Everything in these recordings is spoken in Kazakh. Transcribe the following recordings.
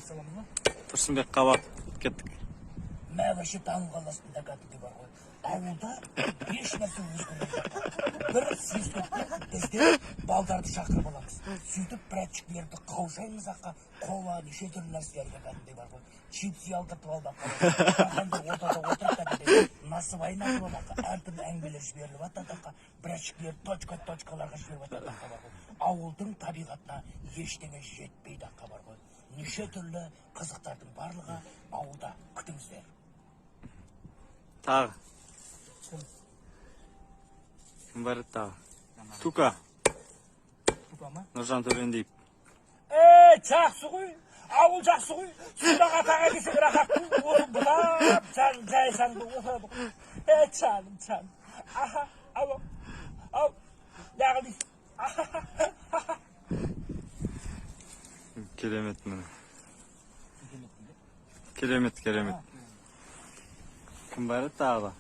Саламы? Тұрсынбек қабақ кеттік. Мәғаші таң қаласында кәдімгі бар ғой. Ауылда еш нәрсе өзгермейді. Бір съездетте бізде балдарды шақырып аламыз. Сөйтіп прәтчіктерді қаушаймыз аққа, қола неше түрлі нәрселерге кәдімгі бар ғой. Чипси алдыртып алдық. Қандай ортада отырып кәдімгі насып айнатып алдық. Әртүрлі әңгімелер жіберіліп атадыққа. Прәтчіктер точкаларға жіберіп атадыққа бар ғой. Ауылдың табиғатына ештеңе жетпейді аққа бар ғой. Неше түрлі қызықтардың барлығы ауылда күтіңіздер. Тағы. Кім бар еді тағы? Тука. Тука ма? Нұржан Төлендиев. Жақсы ғой. Ауыл жақсы ғой. Судаға таға десек рахат қой. Осы бұлап жайсаңды отырады ғой. Жаным. Аха, ау. Неғыл дейсің? Керемет міне. Керемет. Кім бар еді тағы?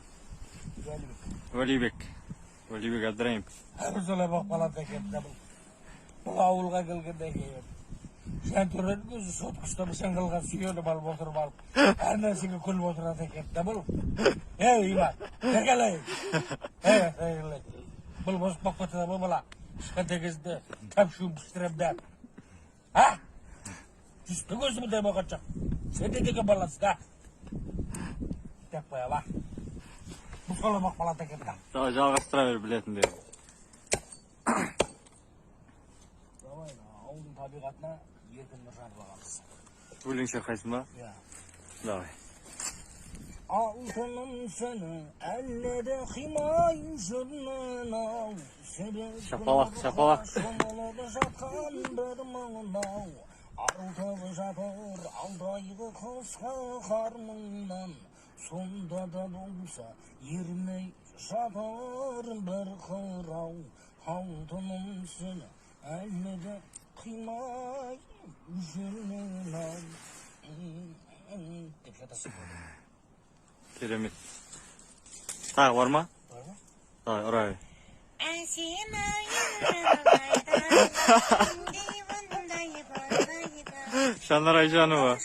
Олибек Абдраимов. Солай боқ балады екен. Бұл ауылға келгенде кейін. Жантөренің өзі сотқы ұстамышан қалған сүйені балып отырып алып. Әр нәрсеге күліп отырады екен. Бұл. Иман, кіргелей. Бұл босып бақ батыда бұл бала. Шыққанда кезінде тапшуын піштірем бәр. Жүсті көзімінде болған жоқ. Сенде деген баласы да. Деп қоя ба. Бұл солай боқ балады екен. Жалғастыра бер білетіндей. Ауылдың табиғатына еркін Нұржан бағамыз. Өлең шырқайсың ба? Иә. Давай. Алтыным сені әлі де қимай жүрмін ау. Шапалақ. Шомылып жатқан бір мұңнау. Артығы жатыр алдайғы қысқа қармыңнан. Сонда да болса ермей жатыр бір қырау. Алтыным сені әлі де қимай жүрмін ау. Деп жатасың. Керемет. Тағы бар ма? Бар ма? Давай, ұрай. Шанар Айжанова.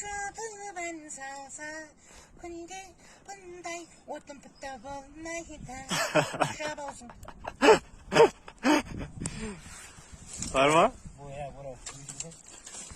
Бар ма? Бұл,